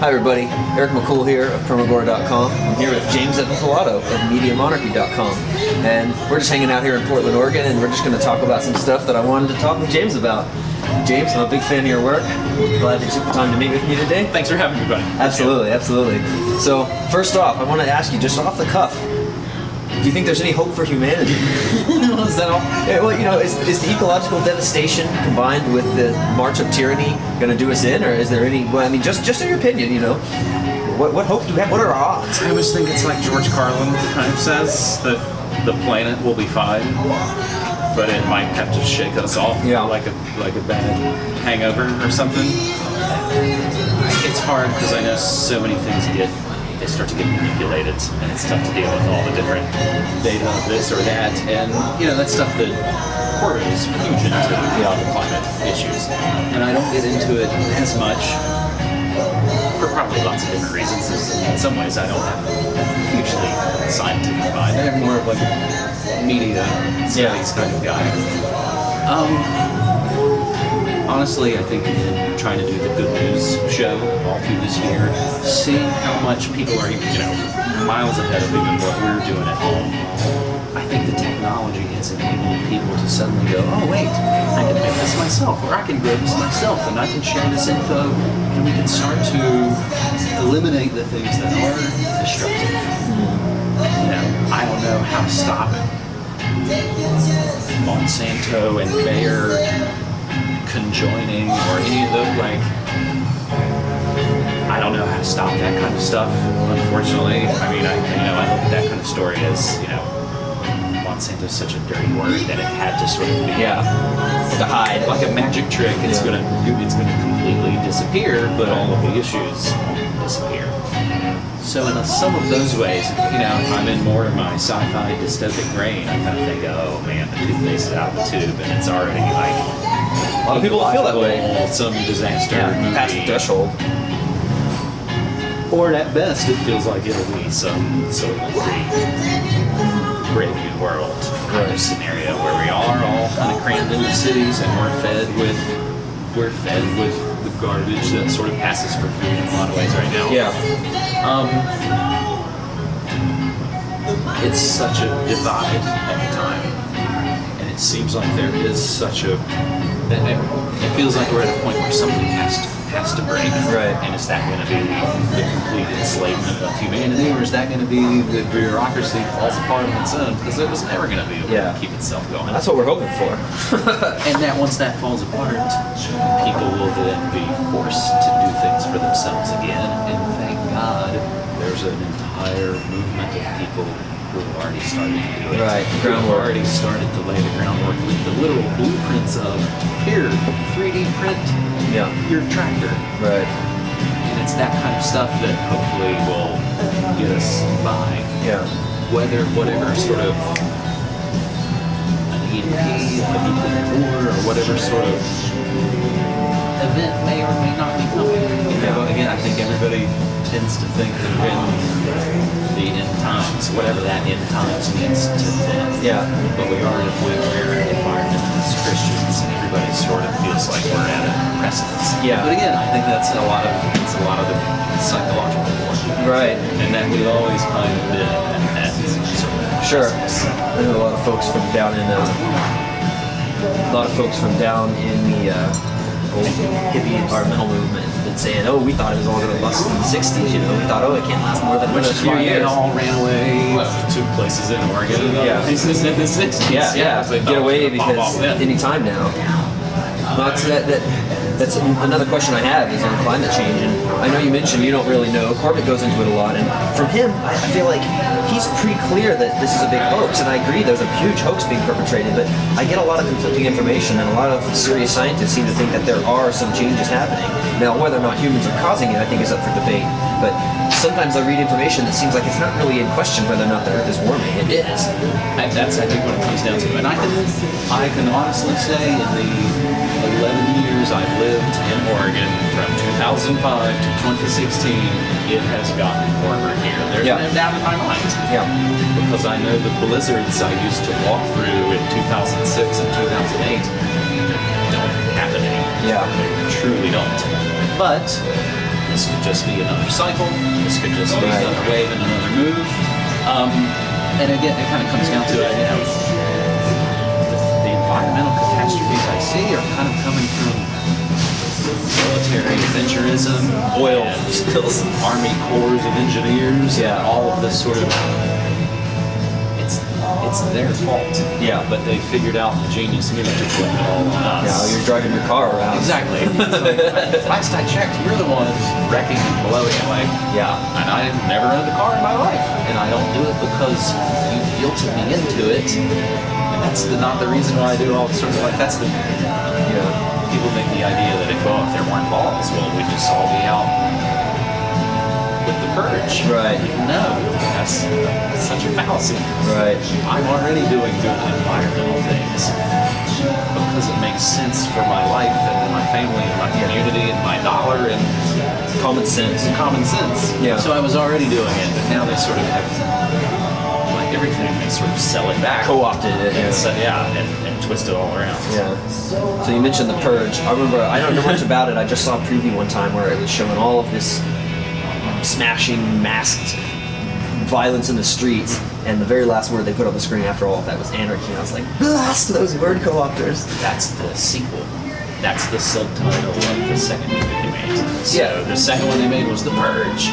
Hi everybody, Eric McCool here of Permagora.com. I'm here with James Evan Pilato of MediaMonarchy.com. And we're just hanging out here in Portland, Oregon, and we're just going to talk about some stuff that I wanted to talk with James about. James, I'm a big fan of your work. Glad that you took the time to meet with me today. Thanks for having me, buddy. Absolutely, absolutely. So, first off, I want to ask you, just off the cuff, do you think there's any hope for humanity? Is that all? Yeah, well, you know, is the ecological devastation combined with the march of tyranny going to do us in, or is there any? Well, I mean, just in your opinion, you know, what hope do we have? What are our odds? I always think it's like George Carlin kind of says that the planet will be fine, but it might have to shake us off, like a bad hangover or something. It's hard because I know so many things they start to get manipulated, and it's tough to deal with all the different data of this or that, and you know, that's stuff that Corbin is huge into the climate issues, and I don't get into it as much for probably lots of different reasons. In some ways, I don't have a hugely scientific mind. I'm more of like a media studies kind of guy. Honestly, I think in trying to do the good news show all through this year, seeing how much people are, you know, miles ahead of even what we're doing at home, I think the technology has enabled people to suddenly go, oh wait, I can make this myself, or I can grow this myself, and I can share this info, and we can start to eliminate the things that are destructive. You know, I don't know how to stop Monsanto and Bayer conjoining or any of those, like, I don't know how to stop that kind of stuff, unfortunately. I mean, I look at that kind of story as, you know, Monsanto's such a dirty word that it had to sort of be to hide, like a magic trick. It's gonna completely disappear, but all of the issues disappear. So in some of those ways, you know, if I'm in more of my sci-fi dystopic brain, I kind of think, oh man, the toothpaste is out of the tube, and it's already like a lot of people feel that way. Some disaster movie. Past the threshold. Or at best, it feels like it'll be some sort of Brave New World kind of scenario where we are all kind of crammed into cities and we're fed with the garbage that sort of passes for food in a lot of ways right now. Yeah. It's such a divide at the time, and it seems like there is such a. It feels like we're at a point where something has to break. Right. And is that going to be the complete enslavement of humanity, or is that going to be the bureaucracy falls apart on its own because it was never going to be able to keep itself going? That's what we're hoping for. And that once that falls apart, people will then be forced to do things for themselves again. And thank God, there's an entire movement of people who have already started to do it. Right, who have already started to lay the groundwork with the literal blueprints of, here, 3D print your tractor. Right. And it's that kind of stuff that hopefully will get us by. Yeah. Whatever sort of an EMP, a nuclear war, or whatever sort of event may or may not be coming. You know, again, I think everybody tends to think that we're in the end times, whatever that end times means to them. Yeah. But we are at a point where environmentalists, Christians, everybody sort of feels like we're at a precipice. Yeah. But again, I think that's a lot of the psychological work. Right. And that we've always kind of been at sort of Sure. precipice. I know a lot of folks from down in the old hippie environmental movement been saying, oh, we thought it was all going to bust in the 60s, you know, we thought, oh, it can't last more than a few years. They all ran away to places in Oregon and other places in the 60s. Yeah. Get away because any time now. That's another question I have is on climate change, and I know you mentioned you don't really know. Corbett goes into it a lot, and from him, I feel like he's pretty clear that this is a big hoax, and I agree there's a huge hoax being perpetrated, but I get a lot of conflicting information, and a lot of serious scientists seem to think that there are some changes happening. Now, whether or not humans are causing it, I think is up for debate, but sometimes I read information that seems like it's not really in question whether or not the Earth is warming. It is. That's, I think, what it comes down to. And I can honestly say in the 11 years I've lived in Oregon from 2005 to 2016, it has gotten warmer here. There's no doubt in my mind. Yeah. Because I know the blizzards I used to walk through in 2006 and 2008 don't happen anymore. Yeah. They truly don't. But This could just be another cycle. This could just be another wave and another move. And again, it kind of comes down to it. The environmental catastrophes I see are kind of coming from military adventurism, oil spills, Army Corps of Engineers, all of this sort of. It's their fault. Yeah. But they figured out the genius move to flip it all on us. Yeah, you're driving your car around. Exactly. So, last I checked, you're the ones wrecking and blowing it. Like, and I've never owned a car in my life, and I don't do it because you guilted me into it. And that's not the reason why I do all sort of like that's the. People make the idea that if there weren't laws, well, we'd just all be out with the purge. Right. No, that's such a fallacy. Right. I'm already doing good environmental things because it makes sense for my life and my family and my community and my dollar and common sense. Yeah. So I was already doing it, but now they sort of have, like everything, they sort of sell it back. Co-opted it. And twist it all around. Yeah. So you mentioned The Purge. I remember, I don't know much about it, I just saw a preview one time where it was showing all of this smashing, masked violence in the streets, and the very last word they put on the screen after all of that was anarchy, and I was like, blast those word co-opters. That's the sequel. That's the subtitle of the second movie they made. So the second one they made was The Purge.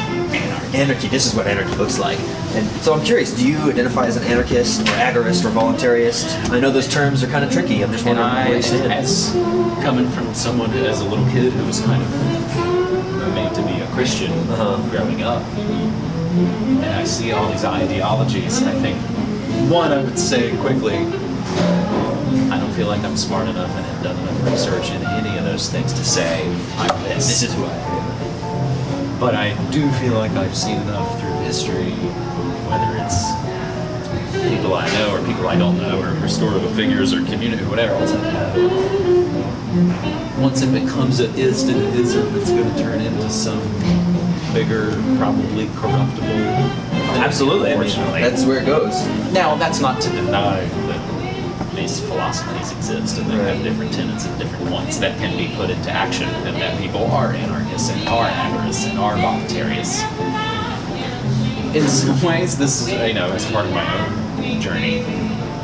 Anarchy, this is what anarchy looks like. And so I'm curious, do you identify as an anarchist or agorist or voluntarist? I know those terms are kind of tricky, I'm just wondering where you stand. As coming from someone as a little kid who was kind of made to be a Christian growing up, and I see all these ideologies, and I think, one, I would say quickly, I don't feel like I'm smart enough and have done enough research in any of those things to say, I'm this. This is who I am. But I do feel like I've seen enough through history, whether it's people I know or people I don't know, or historical figures or community, whatever else I know. Once it becomes an ism, it's going to turn into some bigger, probably corruptible. Absolutely, unfortunately. That's where it goes. Now, that's not to deny that these philosophies exist and they have different tenets at different points that can be put into action, and that people are anarchists and are agorists and are voluntarists. In some ways, this is, as part of my own journey,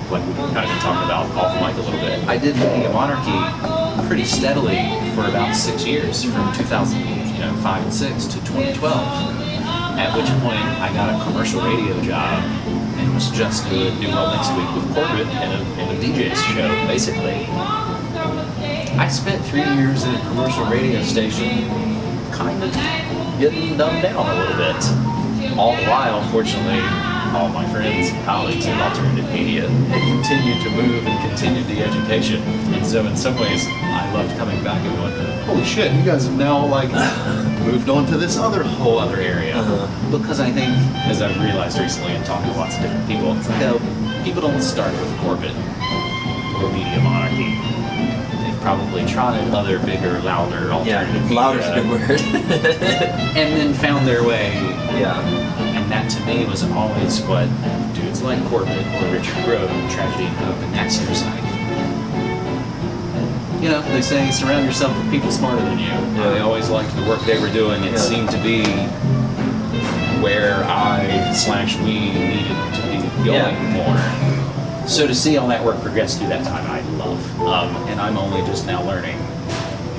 like we've kind of been talking about off mic a little bit. I did Media Monarchy pretty steadily for about 6 years, from 2005 and 6 to 2012. At which point I got a commercial radio job and was just doing New World Next Week with Corbett in a DJ's show, basically. I spent 3 years in a commercial radio station, kind of getting dumbed down a little bit. All the while, fortunately, all my friends and colleagues in alternative media had continued to move and continued the education. And so in some ways, I loved coming back and going, holy shit, you guys have now moved on to this whole other area. Because I think, as I've realized recently in talking to lots of different people, it's like, people don't start with Corbett or Media Monarchy. They've probably tried other bigger, louder alternative media. Louder's a good word. And then found their way. Yeah. And that to me was always what dudes like Corbett or Richard Grove, Tragedy and Hope, and that sort of side. They say surround yourself with people smarter than you. I always liked the work they were doing. It seemed to be where we needed to be going more. So to see all that work progress through that time, I love. And I'm only just now learning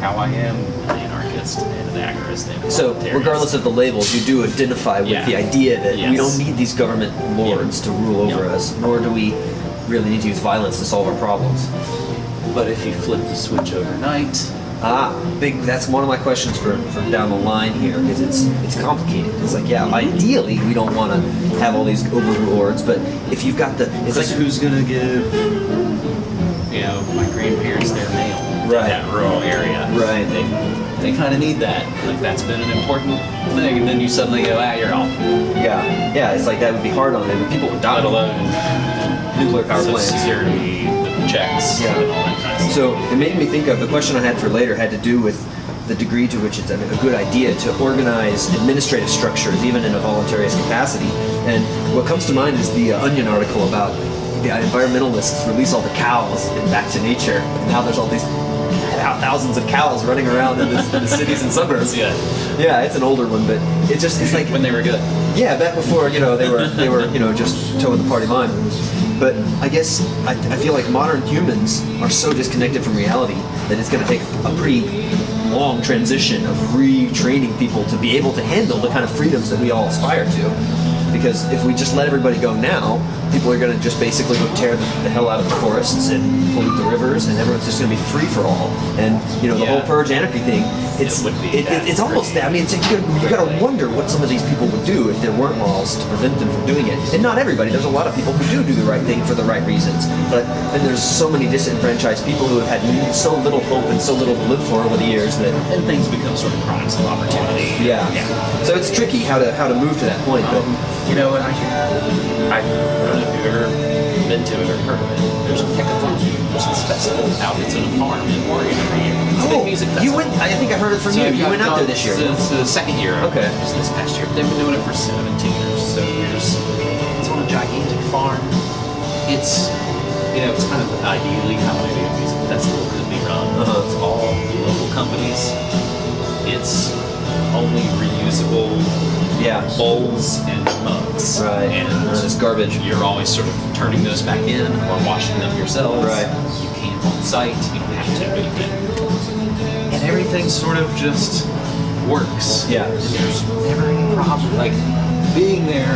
how I am an anarchist and an agorist. And so regardless of the labels, you do identify with the idea that we don't need these government lords to rule over us, nor do we really need to use violence to solve our problems. But if you flip the switch overnight... that's one of my questions for down the line here, because it's complicated. It's like, ideally we don't want to have all these overlords, but if you've got it's like, who's going to give, my grandparents their mail in that rural area? Right. They kind of need that. Like, that's been an important thing, and then you suddenly go, you're off. Yeah, it's like that would be hard on them. People would die. Let alone nuclear power plants. Security, the checks, and all that kind of stuff. So it made me think of the question I had for later had to do with the degree to which it's a good idea to organize administrative structures, even in a voluntarist capacity. And what comes to mind is the Onion article about the environmentalists release all the cows back to nature, and now there's all these thousands of cows running around in the cities and suburbs. Yeah, it's an older one, but it's like when they were good. Yeah, back before they were just towing the party line. But I guess I feel like modern humans are so disconnected from reality that it's going to take a pretty long transition of retraining people to be able to handle the kind of freedoms that we all aspire to. Because if we just let everybody go now, people are going to just basically go tear the hell out of the forests and pollute the rivers, and everyone's just going to be free for all. And the whole purge anarchy thing, it's almost that. I mean, you got to wonder what some of these people would do if there weren't laws to prevent them from doing it. And not everybody. There's a lot of people who do the right thing for the right reasons. But then there's so many disenfranchised people who have had so little hope and so little to live for over the years that things become sort of crimes of opportunity. Yeah. So it's tricky how to move to that point, but. I don't know if you've ever been to it or heard of it. There's a Hackathon. There's this festival out at a farm in Oregon every year. It's a big music festival. You went? I think I heard it from you. You went out there this year. It's the second year. Okay. It was this past year. They've been doing it for 17 or so years. It's on a gigantic farm. It's it's kind of ideally how maybe a music festival could be run. It's all local companies. It's only reusable bowls and mugs. Right. And it's garbage. You're always sort of turning those back in or washing them yourselves. Right. You camp on site. You don't have to, but you can. And everything sort of just works. Yeah. And there's never any problem. Like, being there,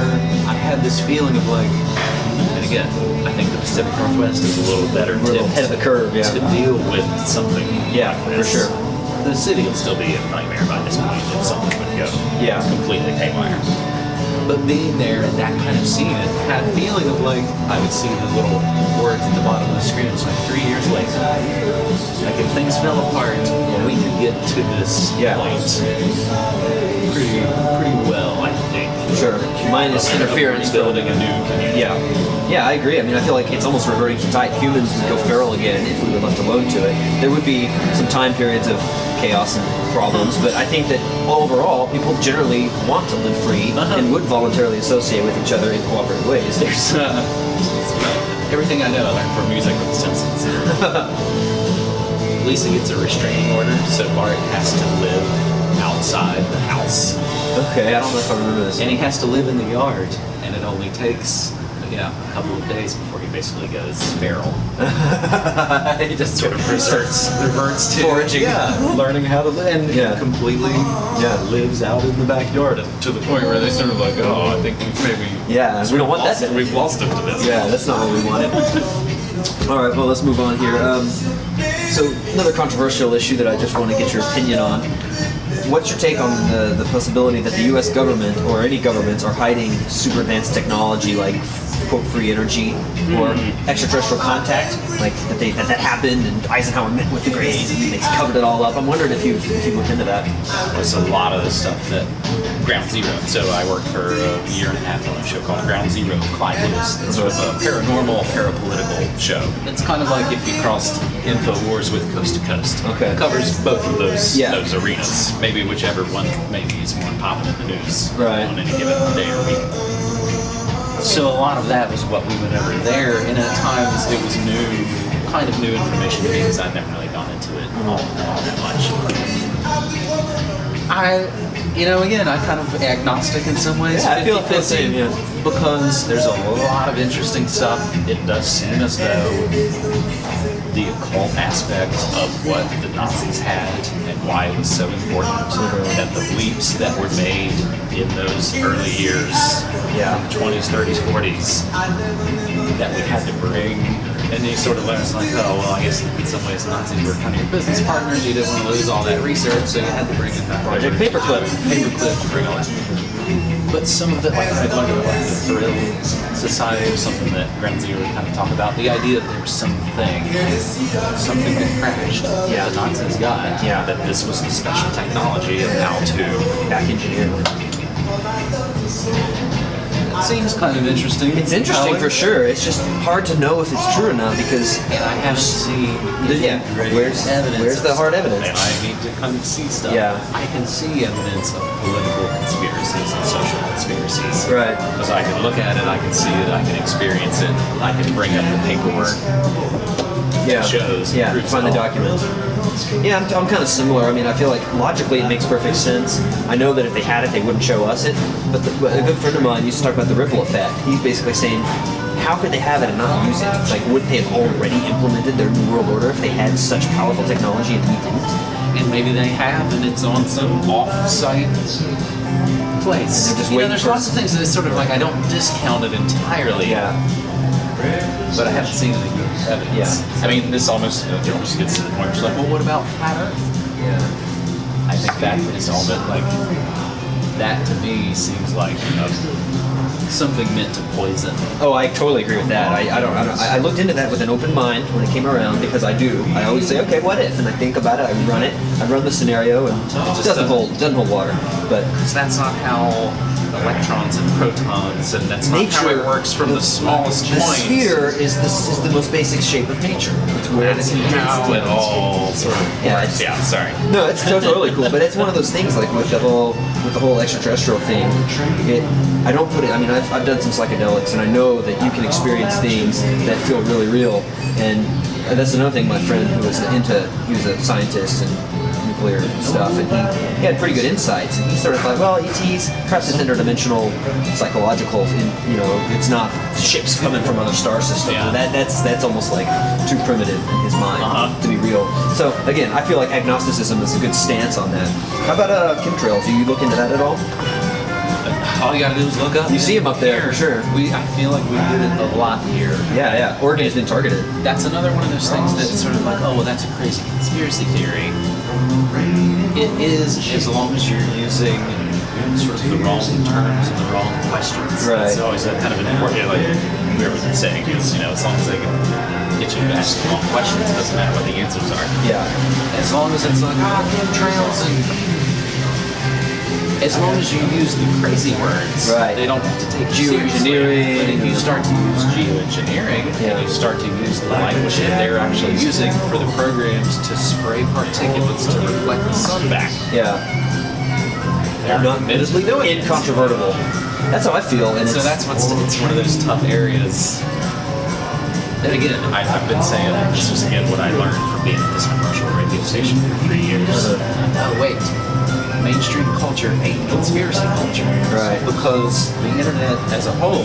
I had this feeling of like, and again, I think the Pacific Northwest is a little better ahead of the curve, to deal with something. Yeah, like this. for sure. The city will still be a nightmare by this point if something would go completely haywire. But being there and that kind of scene, it had a feeling of like, I would see the little words at the bottom of the screen. It's like 3 years later. Like if things fell apart, we could get to this point pretty well, I think. Sure. Minus interference. Building a new community. Yeah, I agree. I mean, I feel like it's almost reverting to type. Humans would go feral again if we were left alone to it. There would be some time periods of chaos and problems, but I think that overall, people generally want to live free and would voluntarily associate with each other in cooperative ways. There's everything I know I learned from music with The Simpsons. Lisa gets a restraining order, so Bart has to live outside the house. Okay, I don't know if I remember this. And he has to live in the yard, and it only takes a couple of days before he basically goes feral. He just sort of reverts to foraging, learning how to live, and completely lives out in the backyard, to the point where they sort of like, oh, I think we've maybe we don't want that. We've lost him to this. Yeah, that's not what we wanted. All right, well, let's move on here. So another controversial issue that I just want to get your opinion on. What's your take on the possibility that the U.S. government or any governments are hiding super advanced technology like quote free energy or extraterrestrial contact, like that happened and Eisenhower met with the Greys and they covered it all up? I'm wondering if you've looked into that. There's a lot of the stuff that Ground Zero. So I worked for a year and a half on a show called Ground Zero with Clyde Lewis. It's sort of a paranormal, parapolitical show. It's kind of like if you crossed InfoWars with Coast to Coast. Okay. It covers both of those arenas. Maybe whichever one maybe is more popping in the news on any given day or week. So a lot of that was what we went over there, and at times it was kind of new information to me because I'd never really gone into it all that much. Again, I'm kind of agnostic in some ways. Yeah, I feel the same, because there's a lot of interesting stuff. It does seem as though the occult aspect of what the Nazis had and why it was so important that the leaps that were made in those early years, from the 20s, 30s, 40s, that we had to bring. And you sort of learn, it's like, oh, well, I guess in some ways Nazis were kind of your business partners. You didn't want to lose all that research, so you had to bring in that Project Paperclip to bring all that. But some of it, like I'd like the Thrill Society or something that Ground Zero would kind of talk about, the idea that there was something that crashed the Nazis got, that this was the special technology of how to back engineer. It seems kind of interesting. It's interesting for sure. It's just hard to know if it's true or not because I haven't seen where's the hard evidence? And I need to kind of see stuff. Yeah. I can see evidence of political conspiracies and social conspiracies. Right. Because I can look at it, I can see it, I can experience it, I can bring up the paperwork. shows. Yeah, find the documents. Yeah, I'm kind of similar. I mean, I feel like logically it makes perfect sense. I know that if they had it, they wouldn't show us it. But a good friend of mine used to talk about the ripple effect. He's basically saying, how could they have it and not use it? It's like, wouldn't they have already implemented their New World Order if they had such powerful technology and we didn't? And maybe they have, and it's on some off-site place. They're just You know, waiting there's for- lots of things that it's sort of like I don't discount it entirely. Yeah. But I haven't seen any evidence. Yeah. I mean, this almost gets to the point where it's like, well, what about flat Earth? Yeah. I think that is all that, like, that to me seems like something meant to poison. Oh, I totally agree with that. I looked into that with an open mind when it came around because I always say, okay, what if? And I think about it, I run the scenario, and it doesn't hold water. But Because that's not how electrons and protons, and that's not how it works from the smallest the points. sphere is the most basic shape of nature. It's where That's the how it all sort of Yeah, works. Yeah, sorry. No, it's totally cool, but it's one of those things like with the whole extraterrestrial thing. I don't put it. I mean, I've done some psychedelics, and I know that you can experience things that feel really real. And that's another thing. My friend who was he was a scientist and nuclear stuff, and he had pretty good insights. And he sort of thought, well, ETs, perhaps it's interdimensional, psychological. It's not ships coming from other star systems. Yeah. That's almost like too primitive in his mind to be real. So again, I feel like agnosticism is a good stance on that. How about chemtrails? Do you look into that at all? All you gotta do is look up. You see them up there for sure. I feel like we did it a lot here. Yeah. Oregon has been targeted. That's another one of those things that's sort of like, oh, well, that's a crazy conspiracy theory. It is, as long as you're using sort of the wrong terms and the wrong questions. Right. It's always a kind of an important, like we were saying, is, as long as they can get you to ask the wrong questions, it doesn't matter what the answers are. Yeah. As long as it's like, chemtrails and... As long as you use the crazy words, Right. they don't have to take you Geoengineering. seriously. But if you start to use geoengineering, and you start to use the language that they're actually using for the programs to spray particulates to reflect the sun back, Yeah. they're admittedly doing it. Incontrovertible. That's how I feel. And So it's one of those tough areas. And again, I've been saying, this was again what I learned from being at this commercial radio station for 3 years. Oh wait, mainstream culture ain't conspiracy culture. Right. Because the internet as a whole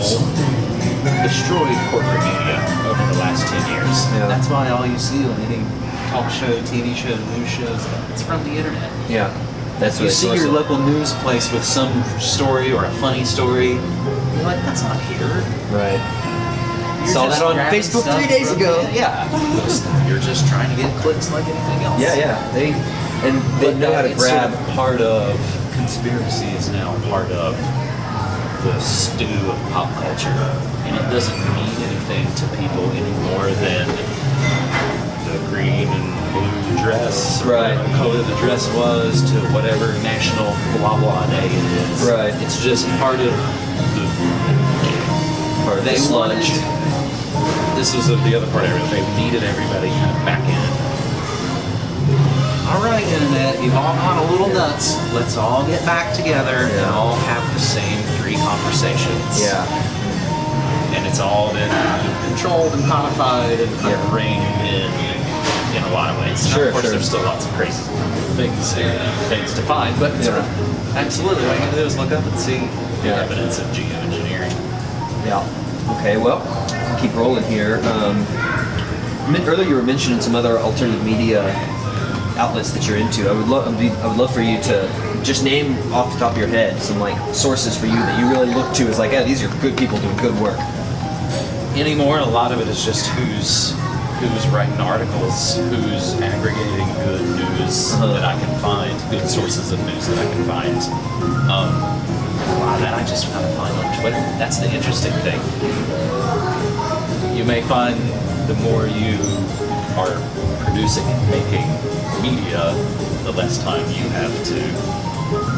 destroyed corporate media over the last 10 years. Yeah. That's why all you see on any talk show, TV show, news shows, it's from the internet. Yeah. That's what You it's see your local news place with some story or a funny story, you're like, that's not here. Right. You're Saw just that on grabbing Facebook stuff 3 days from ago. the- Yeah. You're just trying to get clicks like anything else. Yeah. They But know how to it's sort grab. of part of conspiracy is now part of the stew of pop culture, and it doesn't mean anything to people any more than the green and blue dress, or Right. whatever color the dress was, to whatever national blah blah day it is. Right. It's just part of the. Part of They the wanted. sludge. This was the other part of it. They needed everybody kind of back in. All right, internet, you've all gone a little nuts. Let's all get back together and all have the same 3 conversations. Yeah. And it's all been controlled and codified and kind of reined in a lot of ways. Now, Sure, of course, sure. there's still lots of crazy things to find, but sort of, absolutely, what you can do is look up and see the evidence of geoengineering. Yeah. Okay. Well, keep rolling here. Earlier you were mentioning some other alternative media outlets that you're into. I would love for you to just name off the top of your head some like sources for you that you really look to as like, yeah, these are good people doing good work. Anymore, a lot of it is just who's writing articles, who's aggregating good news that I can find, good sources of news that I can find. A lot of that I just kind of find on Twitter. That's the interesting thing. You may find the more you are producing and making media, the less time you have to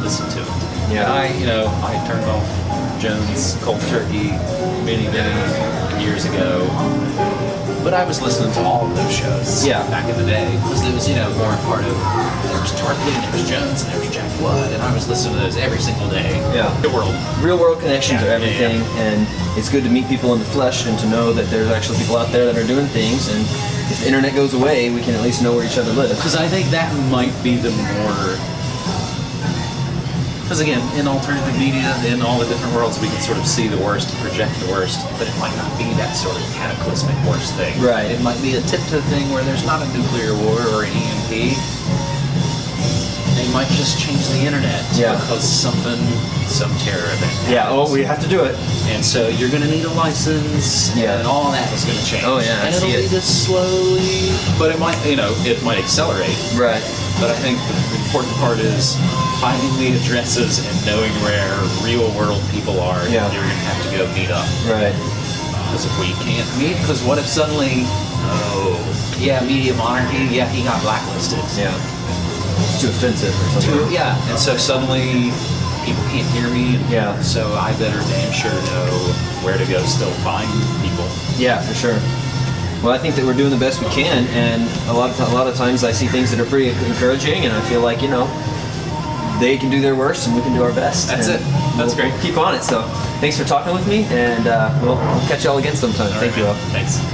listen to it. Yeah. I turned off Jones Cold Turkey many years ago, but I was listening to all of those shows back in the day, because it was, more part of, there was Tarpley, there was Jones, and there was Jack Blood, and I was listening to those every single day. Yeah. The world. Real world connections are everything, and it's good to meet people in the flesh and to know that there's actually people out there that are doing things. And if the internet goes away, we can at least know where each other live. Because I think that might be the more... Because again, in alternative media, in all the different worlds, we can sort of see the worst and project the worst, but it might not be that sort of cataclysmic worst thing. Right. It might be a tip-to thing where there's not a nuclear war or an EMP. They might just change the internet because some terror event happens. Yeah, oh, we have to do it. And so you're going to need a license, and all that is going to change. Oh, yeah, and it'll be this slowly, but it might, it might accelerate. Right. But I think the important part is finding the addresses and knowing where real world people are. Yeah. You're going to have to go meet up. Right. Because if we can't meet, because what if suddenly, media monarchy, he got blacklisted. Yeah. It's too offensive or something. And so suddenly people can't hear me. And so I better damn sure know where to go still find people. Yeah, for sure. Well, I think that we're doing the best we can, and a lot of times I see things that are pretty encouraging, and I feel like, they can do their worst and we can do our best. That's it. That's great. Keep on it. So thanks for talking with me, and we'll catch y'all again sometime. Thank you all. Thanks.